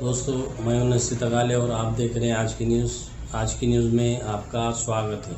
दोस्तों, मैं हूं नसीर तगाले और आप देख रहे हैं आज की न्यूज़। आज की न्यूज़ में आपका स्वागत है।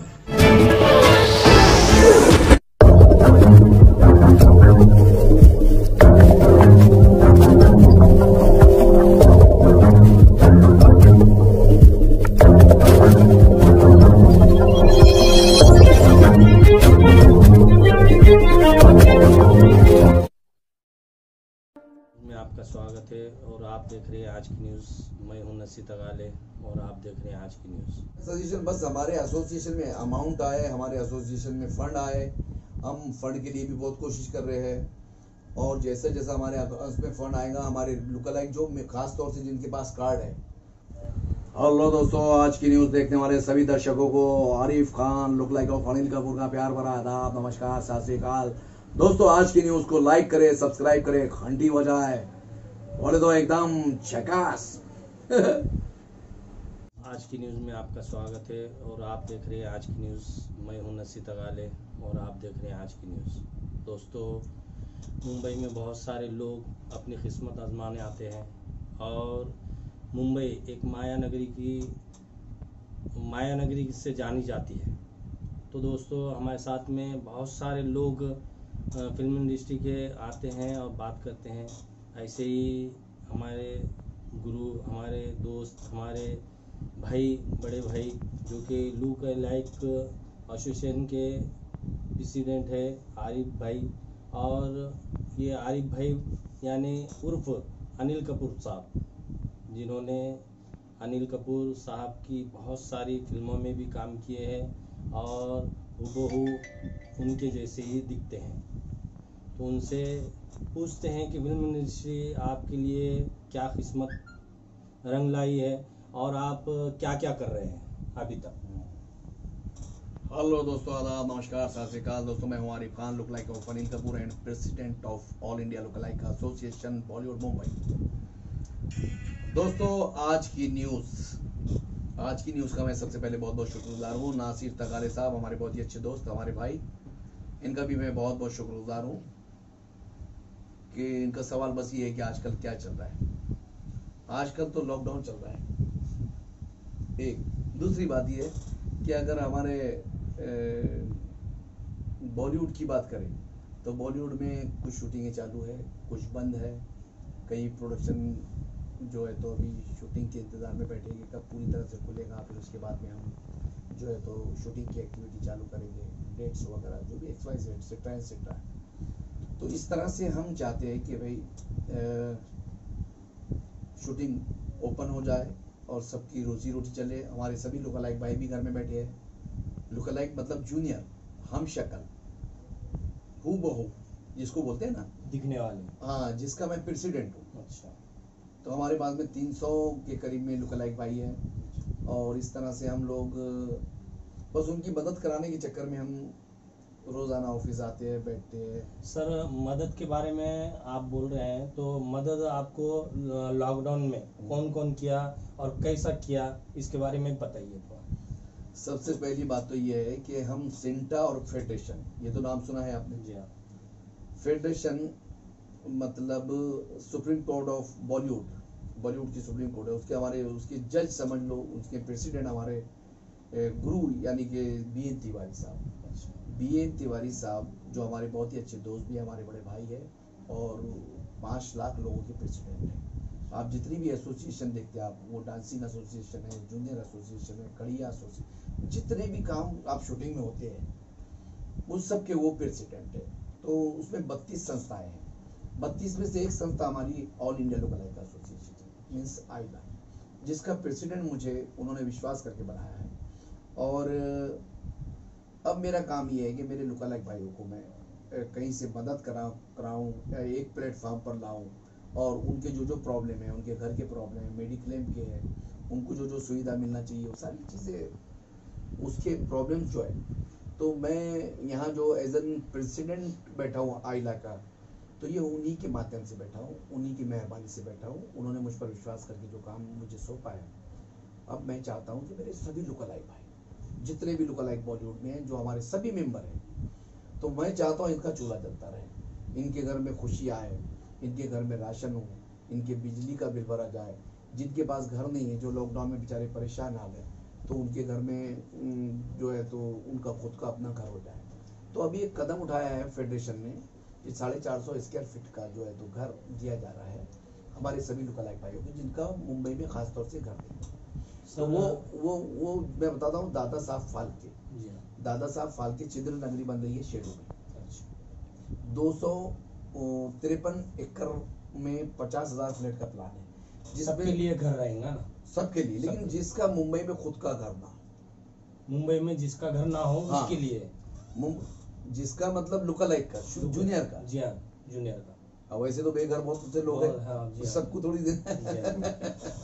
में आपका स्वागत है और आप देख रहे हैं आज की न्यूज़। मैं हूं नसीर तगाले और आप देख रहे हैं आज की न्यूज़। एसोसिएशन बस हमारे एसोसिएशन में अमाउंट आए, हमारे एसोसिएशन में फंड आए, हम फंड के लिए भी बहुत कोशिश कर रहे हैं और जैसे जैसा हमारे उसमें फंड आएगा, हमारे लुकलाइक जो खास तौर से जिनके पास कार्ड है। हेलो दोस्तों, आज की न्यूज़ देखने वाले सभी दर्शकों को आरिफ खान लुकलाइक ऑफ अनिल कपूर का प्यार भरा आदाब, नमस्कार, सत श्री अकाल। दोस्तों, आज की न्यूज़ को लाइक करें, सब्सक्राइब करें, घंटी बजाए, बोले तो एकदम झकास। आज की न्यूज़ में आपका स्वागत है और आप देख रहे हैं आज की न्यूज़। मैं हूं नसीर तगाले और आप देख रहे हैं आज की न्यूज़। दोस्तों, मुंबई में बहुत सारे लोग अपनी किस्मत आजमाने आते हैं और मुंबई एक माया नगरी से जानी जाती है। तो दोस्तों, हमारे साथ में बहुत सारे लोग फिल्म इंडस्ट्री के आते हैं और बात करते हैं। ऐसे ही हमारे गुरु, हमारे दोस्त, हमारे भाई, बड़े भाई जो कि लुक लाइक एसोसिएशन के प्रेसिडेंट है आरिफ भाई, और ये आरिफ भाई यानी उर्फ अनिल कपूर साहब, जिन्होंने अनिल कपूर साहब की बहुत सारी फिल्मों में भी काम किए हैं और हूबहू उनके जैसे ही दिखते हैं। तो उनसे पूछते हैं कि फिल्म इंडस्ट्री आपके लिए क्या किस्मत रंग लाई है और आप क्या क्या कर रहे हैं अभी तक। हेलो दोस्तों, आदाब, नमस्कार, सत श्री अकाल। दोस्तों, मैं हूं Arif Khan lookalike of Anil Kapoor and president of all India lookalike association Bollywood Mumbai. दोस्तों, आज की न्यूज़ का मैं सबसे पहले बहुत बहुत शुक्रगुजार हूँ। नासिर तगाले साहब हमारे बहुत ही अच्छे दोस्त, हमारे भाई, इनका भी मैं बहुत बहुत शुक्रगुजार हूँ कि इनका सवाल बस ये है कि आजकल क्या चल रहा है। आजकल तो लॉकडाउन चल रहा है। एक दूसरी बात ये है कि अगर हमारे बॉलीवुड की बात करें तो बॉलीवुड में कुछ शूटिंगें चालू है, कुछ बंद है। कई प्रोडक्शन जो है तो अभी शूटिंग के इंतज़ार में बैठे कि कब पूरी तरह से खुलेगा, फिर उसके बाद में हम जो है तो शूटिंग की एक्टिविटी चालू करेंगे, डेट्स वगैरह जो भी XYZ एक्सेट्रा। तो इस तरह से हम चाहते हैं कि भाई शूटिंग ओपन हो जाए और सबकी रोजी रोटी चले। हमारे सभी लुकलाइक भाई भी घर में बैठे हैं। लुकलाइक मतलब जूनियर, हम शक्ल, हूबहू जिसको बोलते हैं ना, दिखने वाले। हाँ, जिसका मैं प्रेसिडेंट हूँ। अच्छा। तो हमारे पास में 300 के करीब में लुकलाइक भाई हैं और इस तरह से हम लोग बस उनकी मदद कराने के चक्कर में हम रोज़ाना ऑफिस आते हैं, बैठते हैं। सर, मदद के बारे में आप बोल रहे हैं, तो मदद आपको लॉकडाउन में कौन कौन किया और कैसा किया, इसके बारे में बताइए थोड़ा। सबसे पहली बात तो ये है कि हम सिंटा और फेडरेशन, ये तो नाम सुना है आपने? जी हाँ। फेडरेशन मतलब सुप्रीम कोर्ट ऑफ बॉलीवुड की सुप्रीम कोर्ट है, उसके जज समझ लो, उसके प्रेसिडेंट हमारे गुरु यानी कि BN तिवारी साहब। BN तिवारी साहब जो हमारे बहुत ही अच्छे दोस्त भी हैं, हमारे बड़े भाई हैं और 5 लाख लोगों के प्रेसिडेंट हैं। आप जितनी भी एसोसिएशन देखते हैं, आप वो डांसिंग एसोसिएशन है, जूनियर एसोसिएशन है, कड़िया एसोसिएशन, जितने भी काम आप शूटिंग में होते हैं उन सब के वो प्रेसिडेंट है। तो उसमें 32 संस्थाएं हैं। 32 में से एक संस्था हमारी all India lookalike association means आइला, जिसका प्रेसिडेंट मुझे उन्होंने विश्वास करके बनाया है। और अब मेरा काम ये है कि मेरे लुकलाइक भाइयों को मैं कहीं से मदद कराऊं, एक प्लेटफॉर्म पर लाऊं और उनके जो प्रॉब्लम है, उनके घर के प्रॉब्लम है, मेडिक्लेम के हैं, उनको जो सुविधा मिलना चाहिए, वो सारी चीज़ें, उसके प्रॉब्लम जो है, तो मैं यहाँ जो एज एन प्रेसिडेंट बैठा हूँ आइला का, तो ये उन्हीं के माध्यम से बैठा हूँ, उन्हीं की मेहरबानी से बैठा हूँ। उन्होंने मुझ पर विश्वास करके जो काम मुझे सौंपा है, अब मैं चाहता हूँ कि मेरे सभी लुकलाइक भाई, जितने भी लुकलाइक बॉलीवुड में हैं, जो हमारे सभी मेंबर हैं, तो मैं चाहता हूँ इनका चूल्हा जलता रहे, इनके घर में खुशी आए, इनके घर में राशन हो, इनके बिजली का बिल भरा जाए, जिनके पास घर नहीं है, जो लॉकडाउन में बेचारे परेशान हाल है, तो उनके घर में जो है तो उनका खुद का अपना घर हो जाए। तो अभी एक कदम उठाया है फेडरेशन ने कि 450 स्क्वायर फीट का जो है तो घर दिया जा रहा है हमारे सभी लुकालाइक भाइयों को, जिनका मुंबई में खास तौर से घर नहीं है। तो वो मैं बताता हूँ, दादा साहब फाल्के छिद्र नगरी बन रही है शेडो में। 253 एकड़ में 50,000 फ्लैट का प्लान है, सबके लिए घर रहेगा ना, सबके लिए, लेकिन जिसका मुंबई में खुद का घर ना हो, मुंबई में जिसका घर ना हो, हाँ, उसके लिए, जिसका मतलब लुकालाइक का, जूनियर का, जी हाँ, जूनियर का। अब वैसे तो बेघर बहुत से लोग हैं, हाँ, सबको थोड़ी देना है।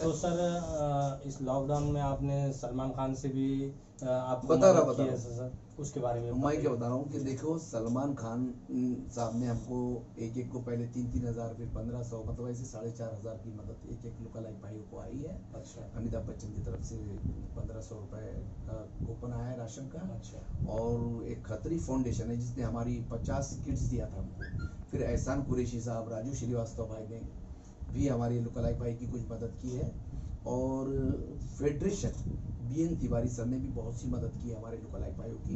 तो सर इस लॉकडाउन में आपने सलमान खान से भी आपको बता मदद रहा की है सर, उसके बारे में मैं क्या बता रहा हूँ कि देखो, सलमान खान साहब ने हमको एक को पहले 3,000 फिर 1,500, मतलब ऐसे 4,500 की मदद एक लुकालाइक भाइयों को आई है। अच्छा। अमिताभ बच्चन की तरफ से 1,500 रुपए का कूपन आया है राशन का। अच्छा। और एक खत्री फाउंडेशन है जिसने हमारी 50 किट्स दिया था हमको। फिर एहसान कुरैशी साहब, राजू श्रीवास्तव भाई ने भी हमारे लुकालाइक भाई की कुछ मदद की है। और फेडरेशन BN तिवारी सर ने भी बहुत सी मदद की है हमारे लुकालाइक भाइयों की,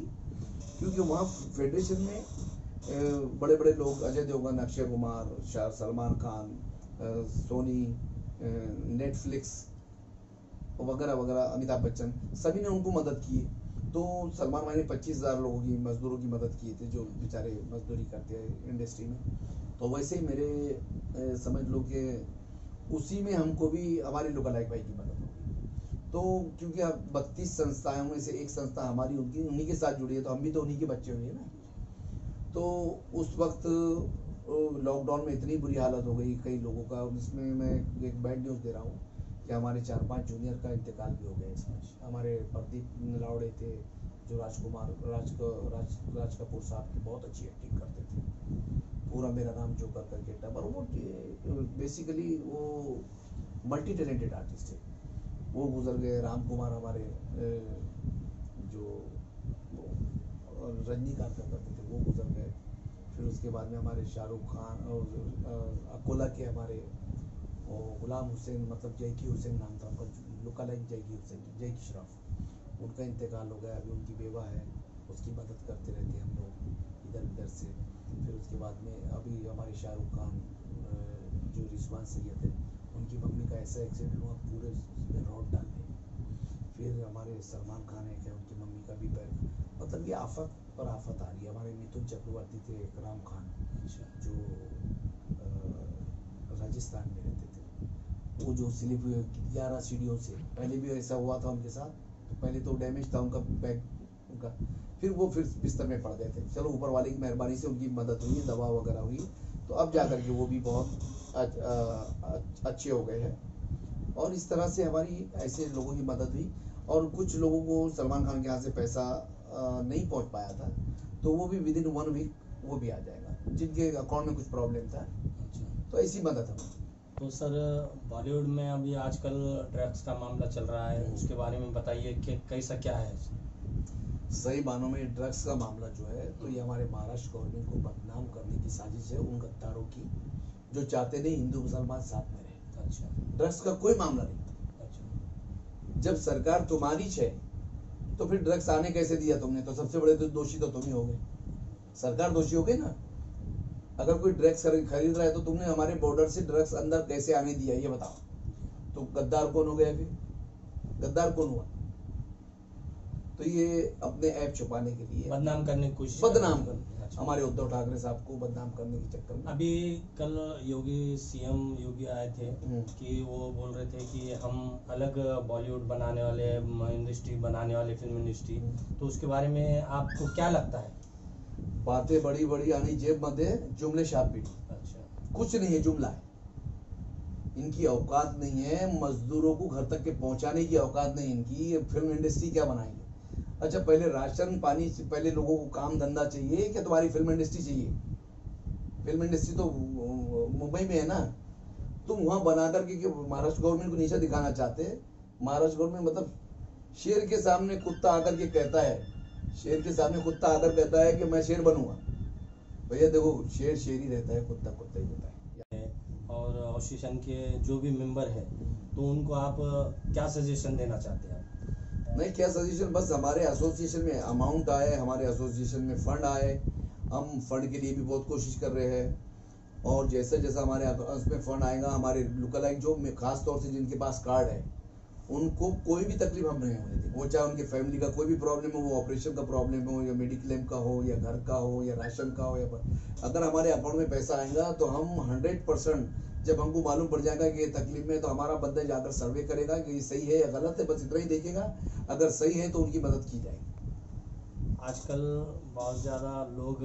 क्योंकि वहाँ फेडरेशन में बड़े बड़े लोग, अजय देवगन, अक्षय कुमार, सलमान खान, सोनी, नेटफ्लिक्स वगैरह वगैरह, अमिताभ बच्चन, सभी ने उनको मदद की है। तो सलमान भाई ने 25,000 लोगों की, मजदूरों की मदद की थी जो बेचारे मजदूरी करते हैं इंडस्ट्री में। तो वैसे ही मेरे समझ लो कि उसी में हमको भी हमारे लुकालाइक भाई की मदद होगी। तो क्योंकि अब 32 संस्थाओं में से एक संस्था हमारी उन्हीं के साथ जुड़ी है, तो हम भी तो उन्हीं के बच्चे हुए ना। तो उस वक्त लॉकडाउन में इतनी बुरी हालत हो गई कई लोगों का, जिसमें मैं एक बैड न्यूज़ दे रहा हूँ कि हमारे 4-5 जूनियर का इंतकाल भी हो गया इसमें। हमारे प्रदीप नलावड़े थे जो राज कपूर साहब की बहुत अच्छी एक्टिंग करते थे, पूरा मेरा नाम जोकर करके टब, और वो बेसिकली वो मल्टी टैलेंटेड आर्टिस्ट है, वो गुजर गए। राम कुमार हमारे जो रजनीकांत का करते थे वो गुजर गए। फिर उसके बाद में हमारे शाहरुख खान और अकोला के हमारे गुलाम हुसैन, मतलब जैकी हुसैन नाम था उनका, लुकालाइक जैकी हुसैन, जैकी श्रॉफ, उनका इंतकाल हो गया। अभी उनकी बेवा है, उसकी मदद करते रहते हैं हम लोग इधर उधर से। फिर उसके बाद में अभी हमारे शाहरुख खान जो रिजवान सैयद है, उनकी मम्मी का ऐसा एक्सीडेंट हुआ, पूरे उसमें रॉड डाल दी। फिर हमारे सलमान खान है क्या, उनकी मम्मी का भी पैर, मतलब ये आफत पर आफत आ रही है। हमारे मिथुन चक्रवर्ती थे, इकराम खान जो राजस्थान में रहते थे, वो जो स्लिप 11 सीढ़ियों से, पहले भी ऐसा हुआ था उनके साथ। तो पहले तो डैमेज था उनका बैग उनका, फिर वो फिर बिस्तर में पड़ गए थे। चलो ऊपर वाले की मेहरबानी से उनकी मदद हुई, दवा वगैरह हुई, तो अब जा करके वो भी बहुत अच्छे हो गए हैं। और इस तरह से हमारी ऐसे लोगों की मदद हुई। और कुछ लोगों को सलमान खान के यहाँ से पैसा नहीं पहुँच पाया था, तो वो भी विदिन 1 वीक वो भी आ जाएगा, जिनके अकाउंट में कुछ प्रॉब्लम था। तो ऐसी मदद हमें। तो सर बॉलीवुड में अभी आजकल ड्रग्स का मामला चल रहा है, उसके बारे में बताइए कि कैसा क्या है। सही मानों में ड्रग्स का मामला जो है, तो ये हमारे महाराष्ट्र गवर्नमेंट को बदनाम करने की साजिश है उन गद्दारों की जो चाहते नहीं हिंदू मुसलमान साथ में रहे। अच्छा। ड्रग्स का कोई मामला नहीं। अच्छा। जब सरकार तुम्हारी है तो फिर ड्रग्स आने कैसे दिया तुमने? तो सबसे बड़े दोषी तो तुम ही हो गए, सरकार दोषी हो गई ना। अगर कोई ड्रग्स खरीद रहा है तो तुमने हमारे बॉर्डर से ड्रग्स अंदर कैसे आने दिया, ये बताओ। तो गद्दार कौन हो गया? फिर गद्दार कौन हुआ? तो ये अपने ऐप छुपाने के लिए, बदनाम करने की कोशिश, बदनाम हमारे उद्धव ठाकरे साहब को बदनाम करने के चक्कर में। अभी कल CM योगी आए थे कि वो बोल रहे थे कि हम अलग बॉलीवुड बनाने वाले, इंडस्ट्री बनाने वाले, फिल्म इंडस्ट्री। तो उसके बारे में आपको क्या लगता है? बातें बड़ी बड़ी आनी जेब में दे, जुमले शापीट। अच्छा। कुछ नहीं है, जुमला है। इनकी औकात नहीं है, मजदूरों को घर तक के पहुंचाने की औकात नहीं इनकी। फिल्म इंडस्ट्री क्या बनाएंगे? अच्छा, पहले राशन पानी से पहले लोगों को काम धंधा चाहिए कि तुम्हारी फिल्म इंडस्ट्री चाहिए? फिल्म इंडस्ट्री तो मुंबई में है ना, तुम वहां बना करके महाराष्ट्र गवर्नमेंट को नीचा दिखाना चाहते हैं। महाराष्ट्र गवर्नमेंट मतलब शेर के सामने कुत्ता आकर के कहता है, शेर के सामने कुत्ता आकर कहता है कि मैं शेर बनूंगा। भैया देखो, शेर शेर ही रहता है, कुत्ता कुत्ता ही रहता है। और एसोसिएशन के जो भी मेंबर है तो उनको आप क्या सजेशन देना चाहते हैं आप? नहीं, क्या सजेशन, बस हमारे एसोसिएशन में अमाउंट आए, हमारे एसोसिएशन में फंड आए, हम फंड के लिए भी बहुत कोशिश कर रहे हैं। और जैसे जैसा हमारे उसमें फंड आएगा, हमारे लुकलाइक जो खास तौर से जिनके पास कार्ड है उनको कोई भी तकलीफ हम नहीं होने देंगे। वो चाहे उनके फैमिली का कोई भी प्रॉब्लम हो, वो ऑपरेशन का प्रॉब्लम हो या मेडिक्लेम का हो या घर का हो या राशन का हो, या अगर हमारे अकाउंट में पैसा आएगा तो हम 100%, जब हमको मालूम पड़ जाएगा कि ये तकलीफ में, तो हमारा बंदा जाकर सर्वे करेगा कि ये सही है या गलत है, बस इतना ही देखेगा। अगर सही है तो उनकी मदद की जाएगी। आजकल बहुत ज़्यादा लोग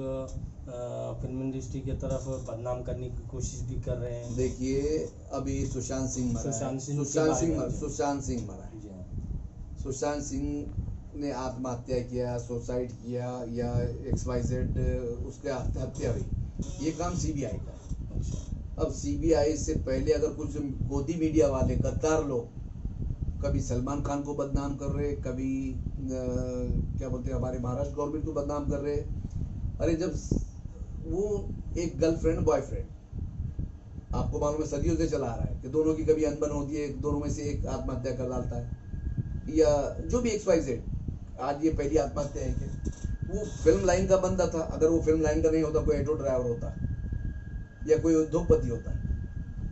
फिल्म इंडस्ट्री की तरफ बदनाम करने की कोशिश भी कर रहे हैं। देखिए, अभी सुशांत सिंह मरा है, सुशांत सिंह ने आत्महत्या किया, सुसाइड किया या XYZ उसके हत्या हुई, ये काम सीबीआई का है। अब सीबीआई से पहले अगर कुछ गोदी मीडिया वाले गद्दार लोग कभी सलमान खान को बदनाम कर रहे, कभी क्या बोलते हैं हमारे महाराष्ट्र गवर्नमेंट को बदनाम कर रहे। अरे जब वो एक गर्लफ्रेंड बॉयफ्रेंड, आपको मालूम है सदियों से चला आ रहा है कि दोनों की कभी अनबन होती है, दोनों में से एक आत्महत्या कर डालता है या जो भी XYZ, आज ये पहली आत्महत्या है कि वो फिल्म लाइन का बंदा था। अगर वो फिल्म लाइन का नहीं होता, कोई ऑटो ड्राइवर होता या कोई उद्योगपति होता।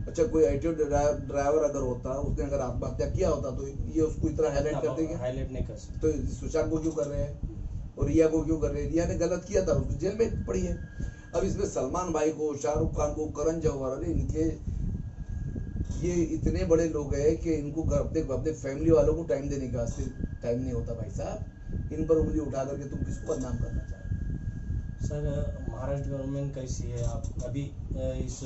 अच्छा, कोई ऑटो ड्राइवर अगर होता, उसने अगर आत्महत्या किया होता तो ये उसको इतना हाईलाइट कर देंगे, हाईलाइट नहीं कर सकते। तो सुशांत को क्यों कर रहे हैं और रिया को क्यों कर रहे हैं? रिया ने गलत किया था, उसको जेल में पड़ी है। अब इसमें सलमान भाई को, शाहरुख खान को, करण जौहर, अरे इनके ये इतने बड़े लोग हैं कि इनको अपने फैमिली वालों को टाइम देने के वास्ते टाइम नहीं होता। भाई साहब, इन पर उंगली उठा करके तुम किसको बदनाम करना चाह रहे हो? सर, महाराष्ट्र गवर्नमेंट कैसी है? आप अभी इस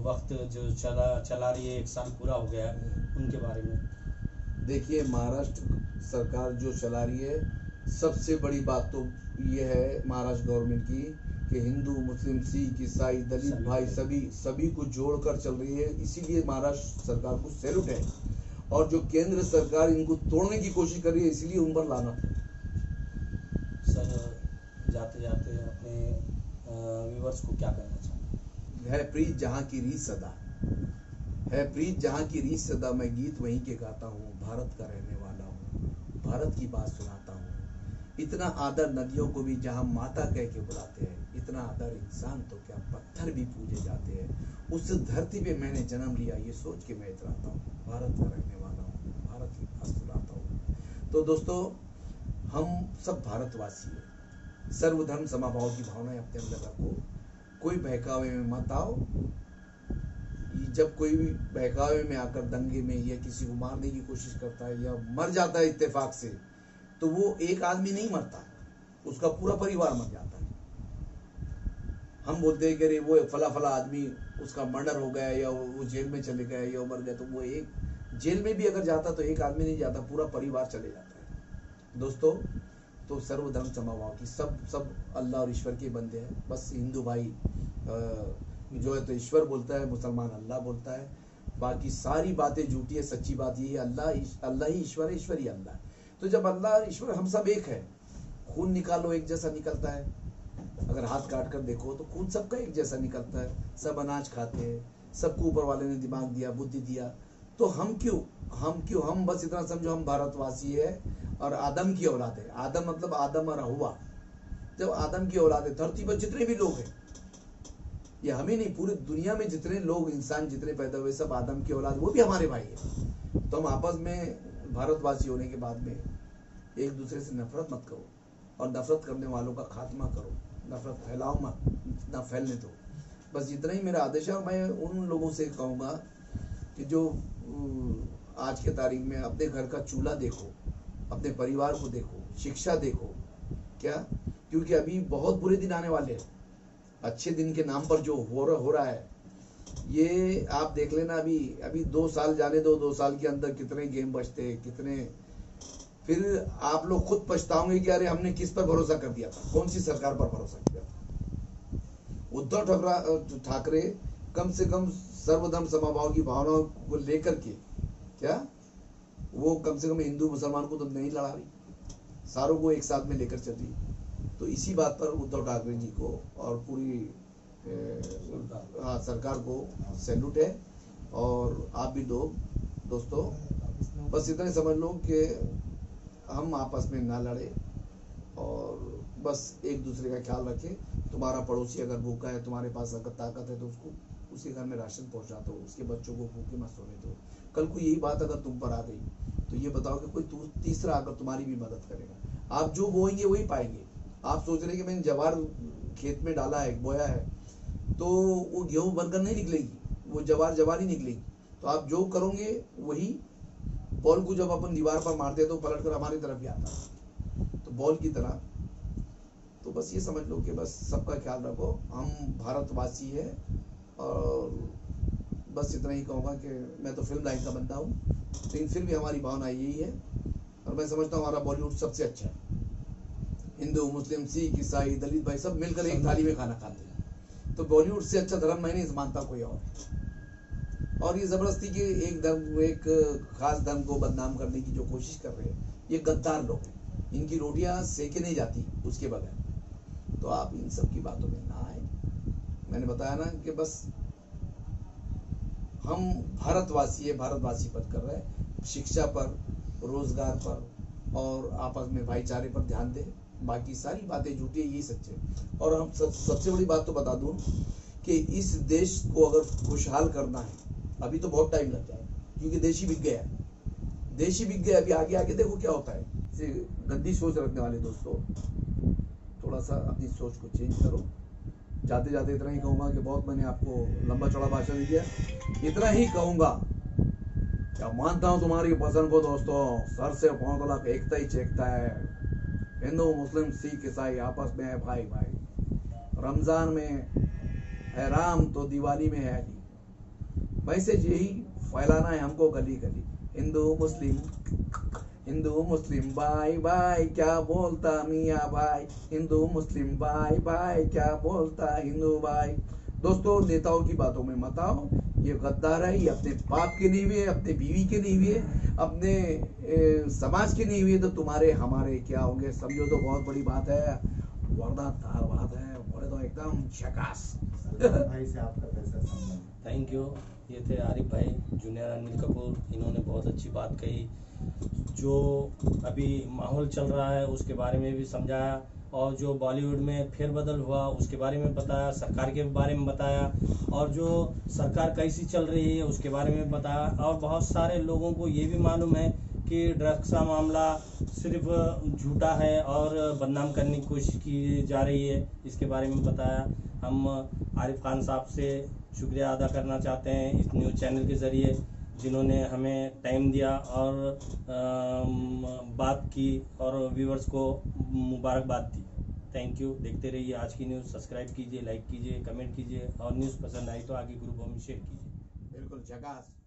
वक्त जो चला रही है, 1 साल पूरा हो गया है, उनके बारे में देखिए, महाराष्ट्र सरकार जो चला रही है, सबसे बड़ी बात तो ये है महाराष्ट्र गवर्नमेंट की कि हिंदू, मुस्लिम, सिख, ईसाई, दलित भाई सभी को जोड़कर चल रही है। इसीलिए महाराष्ट्र सरकार को सैल्यूट है। और जो केंद्र सरकार इनको तोड़ने की कोशिश कर रही है, इसलिए उन पर लानत है। सर, जाते जाते अपने व्यूअर्स को क्या कहना चाहते है प्रीत जहाँ की रीत सदा, है प्रीत जहाँ की रीत सदा, मैं गीत वहीं के गाता हूँ, भारत का रहने वाला हूँ, भारत की बात सुनाता हूँ। इतना आदर नदियों को भी जहाँ माता कह के बुलाते हैं, इतना आदर इंसान तो क्या पत्थर भी पूजे जाते हैं। उस धरती पे मैंने जन्म लिया, ये सोच के मैं इतराता हूँ, भारत का रहने वाला हूँ, भारत की बात सुनाता हूँ। तो दोस्तों, हम सब भारतवासी हैं। सर्वधर्म समभाव की भावना अपने अंदर रखो, कोई बहकावे में मत आओ। जब कोई भी बहकावे में आकर दंगे में या किसी को मारने की कोशिश करता है या मर जाता है इत्तेफाक से, तो वो एक आदमी नहीं मरता, उसका पूरा परिवार मर जाता है। हम बोलते हैं कि अरे वो फला आदमी, उसका मर्डर हो गया या वो जेल में चले गए या मर गए, तो वो एक जेल में भी अगर जाता तो एक आदमी नहीं जाता, पूरा परिवार चले जाता है। दोस्तों, तो सर्वधर्म समभाव की सब अल्लाह और ईश्वर के बंदे हैं। बस हिंदू भाई जो है तो ईश्वर बोलता है, मुसलमान अल्लाह बोलता है, बाकी सारी बातें झूठी है। सच्ची बात ये है, अल्लाह ही ईश्वर है, ईश्वर ही अल्लाह है। तो जब अल्लाह और ईश्वर हम सब एक है, खून निकालो एक जैसा निकलता है। अगर हाथ काट कर देखो तो खून सबका एक जैसा निकलता है, सब अनाज खाते हैं, सबको ऊपर वाले ने दिमाग दिया, बुद्धि दिया। तो हम बस इतना समझो, हम भारतवासी है और आदम की औलाद है। आदम मतलब आदम और हवा, जब आदम की औलाद है, धरती पर जितने भी लोग हैं, ये हमें नहीं, पूरी दुनिया में जितने लोग, इंसान जितने पैदा हुए, सब आदम की औलाद, वो भी हमारे भाई है। तो हम आपस में भारतवासी होने के बाद में एक दूसरे से नफरत मत करो, और नफरत करने वालों का खात्मा करो। नफरत फैलाओ मत, ना फैलने दो। बस इतना ही मेरा आदेश है। और मैं उन लोगों से कहूँगा कि जो आज के तारीख में अपने घर का चूल्हा देखो, अपने परिवार को देखो, शिक्षा देखो, क्या, क्योंकि अभी बहुत बुरे दिन आने वाले हैं। अच्छे दिन के नाम पर जो हो रहा है, ये आप देख लेना। अभी 2 साल जाने दो, 2 साल के अंदर कितने गेम बचते हैं, कितने, फिर आप लोग खुद पछताओगे कि अरे हमने किस पर भरोसा कर दिया था, कौन सी सरकार पर भरोसा किया था। उद्धव ठाकरे कम से कम सर्वधर्म समभाव की भावना को लेकर के, क्या वो कम से कम हिंदू मुसलमान को तो नहीं लड़ा रही, सारों को एक साथ में लेकर चल रही। तो इसी बात पर उद्धव ठाकरे जी को और पूरी सरकार को सैल्यूट है। और आप भी लोग दोस्तों बस इतना ही समझ लो कि हम आपस में ना लड़े और बस एक दूसरे का ख्याल रखें। तुम्हारा पड़ोसी अगर भूखा है, तुम्हारे पास अगर ताकत है तो उसको उसके घर में राशन पहुंचा दो, उसके बच्चों को भूखे मत सोने दो। कल को यही बात अगर तुम पर आ गई तो ये बताओ कि कोई तीसरा आकर तुम्हारी भी मदद करेगा। आप जो बोएंगे वही पाएंगे। आप सोच रहे कि मैंने जवार खेत में डाला है, बोया है, तो वो गेहूं बनकर नहीं निकलेगी, वो जवार ही निकलेगी। तो आप जो करोगे वही, बॉल को जब अपन दीवार पर मारते हैं तो पलट कर हमारी तरफ ही आता है, तो बॉल की तरह। तो बस ये समझ लो कि बस सबका ख्याल रखो, हम भारतवासी है। और बस इतना ही कहूँगा कि मैं तो फिल्म लाइन का बंदा हूँ, लेकिन फिर भी हमारी भावना यही है। और मैं समझता हूँ हमारा बॉलीवुड सबसे अच्छा है। हिंदू, मुस्लिम, सिख, ईसाई, दलित भाई सब मिलकर एक थाली में खाना खाते हैं। तो बॉलीवुड से अच्छा धर्म मैं नहीं मानता कोई और ये जबरदस्ती के एक खास धर्म को बदनाम करने की जो कोशिश कर रहे हैं, ये गद्दार लोग हैं। इनकी रोटियां सेके नहीं जाती उसके बगैर। तो आप इन सब की बातों में ना आए। मैंने बताया ना कि बस हम भारतवासी है, भारतवासी पर कर रहे हैं। शिक्षा पर, रोजगार पर और आपस में भाईचारे पर ध्यान दें। बाकी सारी बातें झूठी है, यही सच्चे। और हम सबसे बड़ी बात तो बता दूं कि इस देश को अगर खुशहाल करना है, अभी तो बहुत टाइम लग जाएगा, क्योंकि देश ही बिक गया। अभी आगे आगे देखो क्या होता है। गंदी सोच रखने वाले दोस्तों, थोड़ा सा अपनी सोच को चेंज करो। जाते जाते इतना ही कहूंगा कि बहुत मैंने आपको लंबा चौड़ा भाषण दिया, इतना ही कहूंगा। क्या मानता हूं तुम्हारी पसंद को दोस्तों, सर से पांव तक एकता ही चेकता है। हिंदू, मुस्लिम, सिख, ईसाई आपस में है भाई भाई। रमजान में है राम तो दिवाली में है अली। मैसेज यही फैलाना है हमको गली गली। हिंदू मुस्लिम भाई भाई क्या बोलता मियाँ भाई। हिंदू मुस्लिम भाई भाई क्या बोलता हिंदू भाई। दोस्तों नेताओं की बातों में मत आओ, ये गद्दार है। ये अपने बाप के नहीं हुए, अपने बीवी के नहीं हुए, अपने समाज के नहीं हुए, तो तुम्हारे हमारे क्या होंगे समझो। तो बहुत बड़ी बात है, वरदानदार बात है, बोले तो एकदम झकास। भाई से आपका कैसा संबंध? Thank you. ये थे आरिफ भाई, जूनियर अनिल कपूर। इन्होंने बहुत अच्छी बात कही, जो अभी माहौल चल रहा है उसके बारे में भी समझाया, और जो बॉलीवुड में फेरबदल हुआ उसके बारे में बताया, सरकार के बारे में बताया, और जो सरकार कैसी चल रही है उसके बारे में बताया। और बहुत सारे लोगों को ये भी मालूम है कि ड्रग्स का मामला सिर्फ झूठा है और बदनाम करने की कोशिश की जा रही है, इसके बारे में बताया। हम आरिफ खान साहब से शुक्रिया अदा करना चाहते हैं इस न्यूज़ चैनल के ज़रिए, जिन्होंने हमें टाइम दिया और बात की और व्यूवर्स को मुबारकबाद दी। Thank you. देखते रहिए आज की न्यूज़। सब्सक्राइब कीजिए, लाइक कीजिए, कमेंट कीजिए, और न्यूज़ पसंद आई तो आगे ग्रुपों में शेयर कीजिए। बिल्कुल झकास।